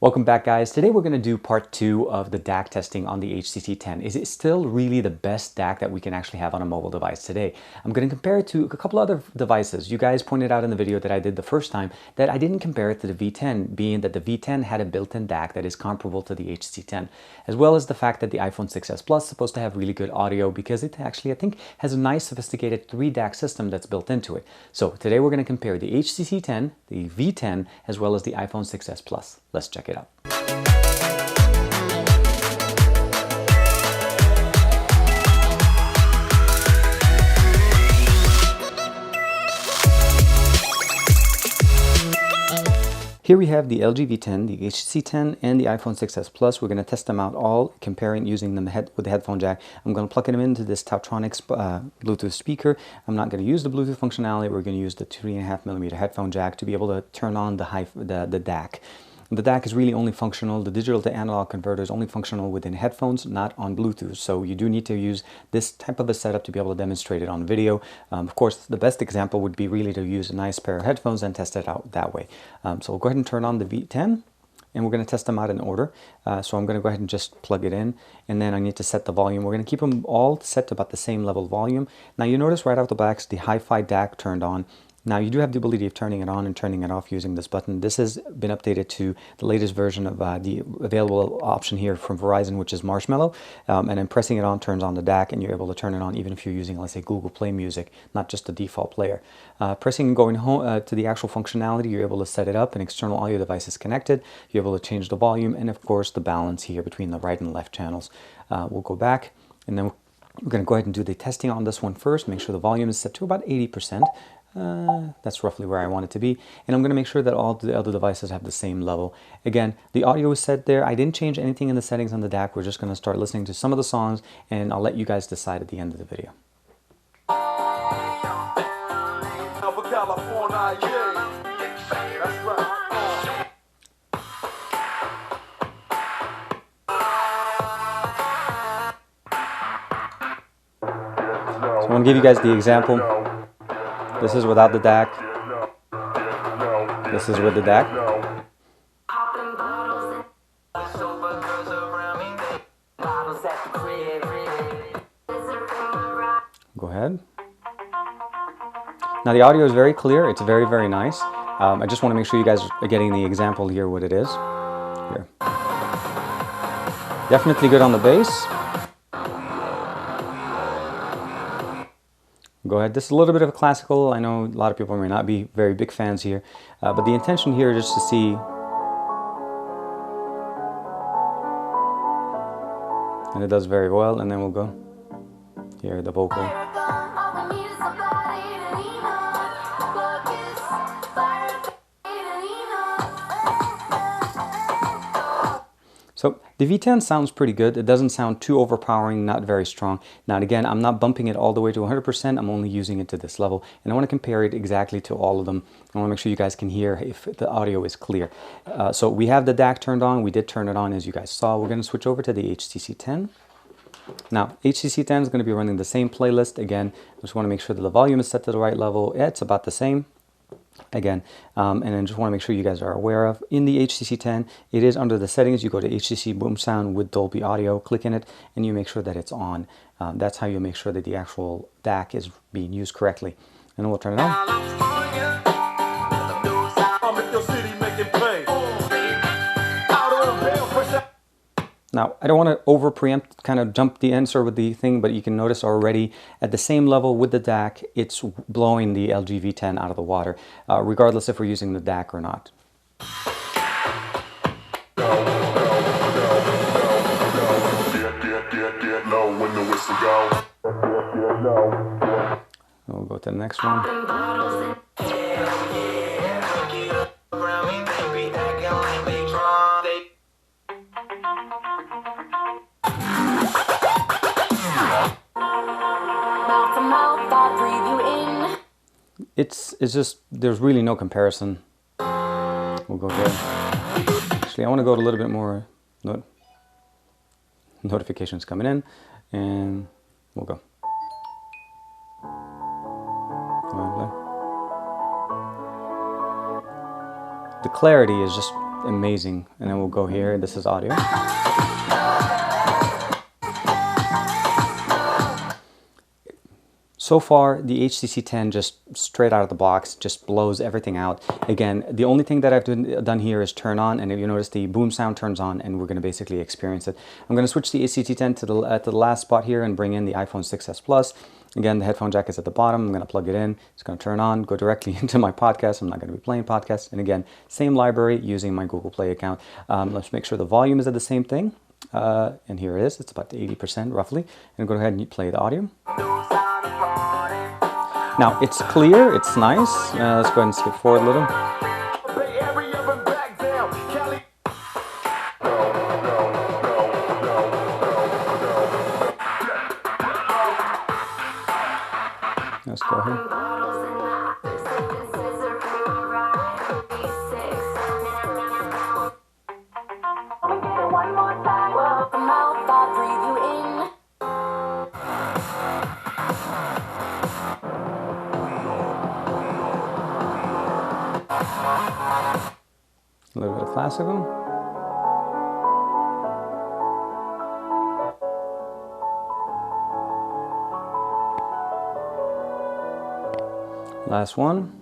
Welcome back, guys. Today we're going to do part 2 of the DAC testing on the HTC 10. Is it still really the best DAC that we can actually have on a mobile device today? I'm going to compare it to a couple other devices. You guys pointed out in the video that I did the first time that I didn't compare it to the V10, being that the V10 had a built-in DAC that is comparable to the HTC 10, as well as the fact that the iPhone 6s Plus is supposed to have really good audio because it actually, I think, has a nice sophisticated 3 DAC system that's built into it. So today we're going to compare the HTC 10, the V10, as well as the iPhone 6s Plus. Let's check it out. Here we have the LG V10, the HTC 10, and the iPhone 6s Plus. We're going to test them out all, comparing using them with the headphone jack. I'm going to plug them into this Tautronix Bluetooth speaker. I'm not going to use the Bluetooth functionality. We're going to use the 3.5mm headphone jack to be able to turn on the DAC. The DAC is really only functional, the digital to analog converter is only functional within headphones, not on Bluetooth. So you do need to use this type of a setup to be able to demonstrate it on video. Of course, the best example would be really to use a nice pair of headphones and test it out that way. So we'll go ahead and turn on the V10 and we're going to test them out in order. So I'm going to go ahead and just plug it in, and then I need to set the volume. We're going to keep them all set to about the same level volume. Now you notice right out the box the hi-fi DAC turned on. Now you do have the ability of turning it on and turning it off using this button. This has been updated to the latest version of the available option here from Verizon, which is Marshmallow. And then pressing it on turns on the DAC, and you're able to turn it on even if you're using, let's say, Google Play Music, not just the default player. Pressing and going home to the actual functionality, you're able to set it up. An external audio device is connected. You're able to change the volume and, of course, the balance here between the right and left channels. We'll go back, and then we're going to go ahead and do the testing on this one first. Make sure the volume is set to about 80%. That's roughly where I want it to be, and I'm going to make sure that all the other devices have the same level. Again, the audio is set there. I didn't change anything in the settings on the DAC. We're just going to start listening to some of the songs, and I'll let you guys decide at the end of the video. So I want to give you guys the example. This is without the DAC. This is with the DAC. Go ahead. Now the audio is very clear. It's very, very nice. I just want to make sure you guys are getting the example here, what it is. Here. Definitely good on the bass. Go ahead. This is a little bit of a classical. I know a lot of people may not be very big fans here, but the intention here is just to see, and it does very well. And then we'll go here, the vocal. So the V10 sounds pretty good. It doesn't sound too overpowering, not very strong. Now again, I'm not bumping it all the way to 100%. I'm only using it to this level, and I want to compare it exactly to all of them. I want to make sure you guys can hear if the audio is clear. So we have the DAC turned on. We did turn it on, as you guys saw. We're going to switch over to the HTC 10. Now, HTC 10 is going to be running the same playlist. Again, I just want to make sure that the volume is set to the right level. Yeah, it's about the same. Again, and then just want to make sure you guys are aware of, in the HTC 10, it is under the settings. You go to HTC Boom Sound with Dolby Audio, click in it, and you make sure that it's on. That's how you make sure that the actual DAC is being used correctly. And then we'll turn it on. Now, I don't want to over preempt, kind of jump the answer with the thing, but you can notice already at the same level with the DAC, it's blowing the LG V10 out of the water, regardless if we're using the DAC or not. We'll go to the next one. It's just, there's really no comparison. We'll go there. Actually, I want to go to a little bit more notifications coming in, and we'll go. The clarity is just amazing. And then we'll go here. This is audio. So far, the HTC 10 just straight out of the box just blows everything out. Again, the only thing that I've done here is turn on, and if you notice, the boom sound turns on, and we're going to basically experience it. I'm going to switch the HTC 10 to the last spot here and bring in the iPhone 6s Plus. Again, the headphone jack is at the bottom. I'm going to plug it in. It's going to turn on, go directly into my podcast. I'm not going to be playing podcasts. And again, same library using my Google Play account. Let's make sure the volume is at the same thing. And here it is. It's about 80% roughly. And go ahead and play the audio. Now, it's clear, it's nice. Let's go ahead and skip forward a little. Let's go ahead. A little bit of classical. Last one.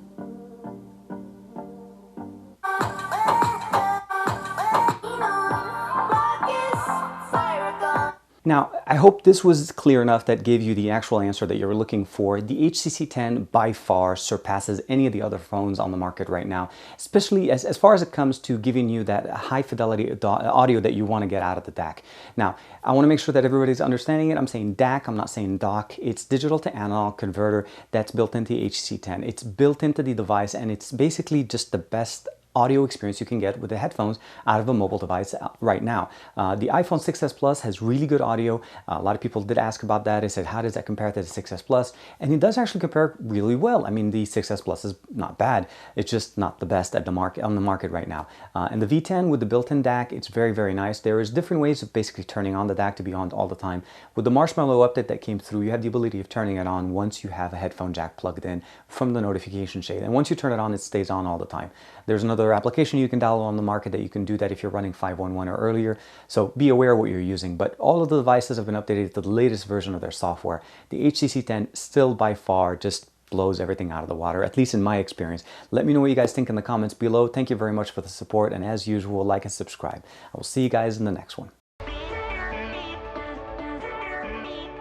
Now, I hope this was clear enough that gave you the actual answer that you were looking for. The HTC 10 by far surpasses any of the other phones on the market right now, especially as far as it comes to giving you that high fidelity audio that you want to get out of the DAC. Now, I want to make sure that everybody's understanding it. I'm saying DAC, I'm not saying DOC. It's digital to analog converter that's built into the HTC 10. It's built into the device, and it's basically just the best audio experience you can get with the headphones out of a mobile device right now. The iPhone 6s Plus has really good audio. A lot of people did ask about that. They said, how does that compare to the 6s Plus? And it does actually compare really well. I mean, the 6s Plus is not bad. It's just not the best at the market on the market right now. And the V10 with the built-in DAC, it's very, very nice. There is different ways of basically turning on the DAC to be on all the time. With the Marshmallow update that came through, you have the ability of turning it on once you have a headphone jack plugged in from the notification shade. And once you turn it on, it stays on all the time. There's another application you can download on the market that you can do that if you're running 5.1 or earlier. So be aware of what you're using. But all of the devices have been updated to the latest version of their software. The HTC 10 still by far just blows everything out of the water, at least in my experience. Let me know what you guys think in the comments below. Thank you very much for the support. And as usual, like and subscribe. I will see you guys in the next one.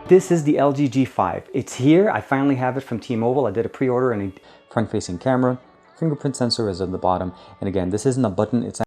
This is the LG G5. It's here. I finally have it from T-Mobile. I did a pre-order and a front-facing camera. Fingerprint sensor is at the bottom. And again, this isn't a button. It's